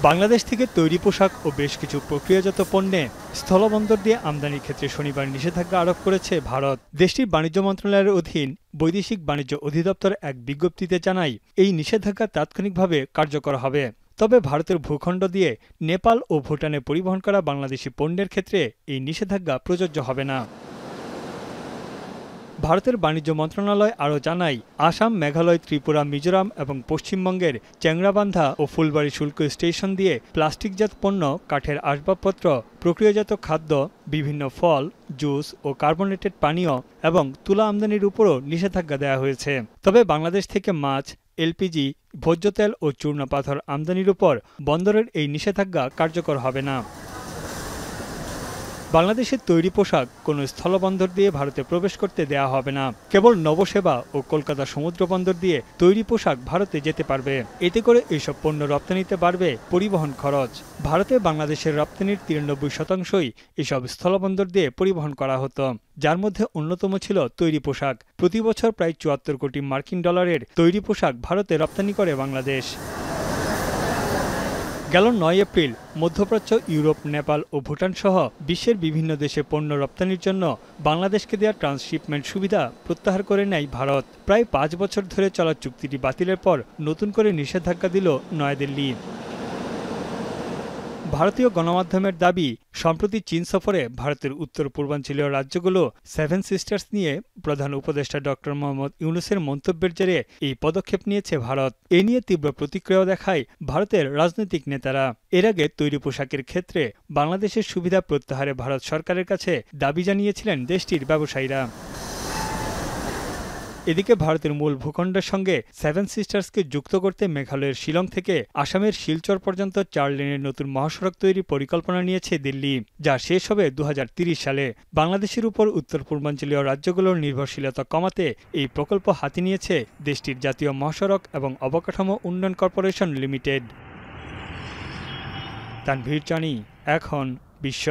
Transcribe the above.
বাংলাদেশ থেকে তৈরি পোশাক ও বেশ কিছু প্রক্রিয়াজাত পণ্যে স্থলবন্দর দিয়ে আমদানির ক্ষেত্রে শনিবার নিষেধাজ্ঞা আরোপ করেছে ভারত। দেশটির বাণিজ্য মন্ত্রণালয়ের অধীন বৈদেশিক বাণিজ্য অধিদপ্তর এক বিজ্ঞপ্তিতে জানায়, এই নিষেধাজ্ঞা তাৎক্ষণিকভাবে কার্যকর হবে। তবে ভারতের ভূখণ্ড দিয়ে নেপাল ও ভুটানে পরিবহন করা বাংলাদেশি পণ্যের ক্ষেত্রে এই নিষেধাজ্ঞা প্রযোজ্য হবে না। ভারতের বাণিজ্য মন্ত্রণালয় আরও জানায়, আসাম, মেঘালয়, ত্রিপুরা, মিজোরাম এবং পশ্চিমবঙ্গের চ্যাংরাবান্ধা ও ফুলবাড়ী শুল্ক স্টেশন দিয়ে প্লাস্টিকজাত পণ্য, কাঠের আসবাবপত্র, প্রক্রিয়াজাত খাদ্য, বিভিন্ন ফল, জুস ও কার্বনেটেড পানীয় এবং তুলা আমদানির উপরও নিষেধাজ্ঞা দেওয়া হয়েছে। তবে বাংলাদেশ থেকে মাছ, এলপিজি, ভোজ্য তেল ও চূর্ণ পাথর আমদানির উপর বন্দরের এই নিষেধাজ্ঞা কার্যকর হবে না। বাংলাদেশের তৈরি পোশাক কোনো স্থলবন্দর দিয়ে ভারতে প্রবেশ করতে দেয়া হবে না। কেবল নবসেবা ও কলকাতা সমুদ্র বন্দর দিয়ে তৈরি পোশাক ভারতে যেতে পারবে। এতে করে এইসব পণ্য রপ্তানিতে বাড়বে পরিবহন খরচ। ভারতে বাংলাদেশের রপ্তানির 93%ই এসব স্থলবন্দর দিয়ে পরিবহন করা হতো, যার মধ্যে অন্যতম ছিল তৈরি পোশাক। প্রতি বছর প্রায় ৭৪ কোটি মার্কিন ডলারের তৈরি পোশাক ভারতে রপ্তানি করে বাংলাদেশ। গেল ৯ এপ্রিল মধ্যপ্রাচ্য, ইউরোপ, নেপাল ও ভুটান সহ বিশ্বের বিভিন্ন দেশে পণ্য রপ্তানির জন্য বাংলাদেশকে দেওয়া ট্রান্সশিপমেন্ট সুবিধা প্রত্যাহার করে নেয় ভারত। প্রায় ৫ বছর ধরে চলা চুক্তিটি বাতিলের পর নতুন করে নিষেধাজ্ঞা দিল নয়াদিল্লি। ভারতীয় গণমাধ্যমের দাবি, সম্প্রতি চীন সফরে ভারতের উত্তর পূর্বাঞ্চলীয় রাজ্যগুলো সেভেন সিস্টার্স নিয়ে প্রধান উপদেষ্টা ডক্টর মোহাম্মদ ইউনূসের মন্তব্যের জেরে এই পদক্ষেপ নিয়েছে ভারত। এ নিয়ে তীব্র প্রতিক্রিয়াও দেখায় ভারতের রাজনৈতিক নেতারা। এর আগে তৈরি পোশাকের ক্ষেত্রে বাংলাদেশের সুবিধা প্রত্যাহারে ভারত সরকারের কাছে দাবি জানিয়েছিলেন দেশটির ব্যবসায়ীরা। এদিকে ভারতের মূল ভূখণ্ডের সঙ্গে সেভেন সিস্টার্সকে যুক্ত করতে মেঘালয়ের শিলং থেকে আসামের শিলচর পর্যন্ত ৪ লেনের নতুন মহাসড়ক তৈরির পরিকল্পনা নিয়েছে দিল্লি, যা শেষ হবে ২০৩০ সালে। বাংলাদেশের উপর উত্তর পূর্বাঞ্চলীয় রাজ্যগুলোর নির্ভরশীলতা কমাতে এই প্রকল্প হাতে নিয়েছে দেশটির জাতীয় মহাসড়ক এবং অবকাঠামো উন্নয়ন কর্পোরেশন লিমিটেড। তানভীর জানি, এখন বিশ্ব।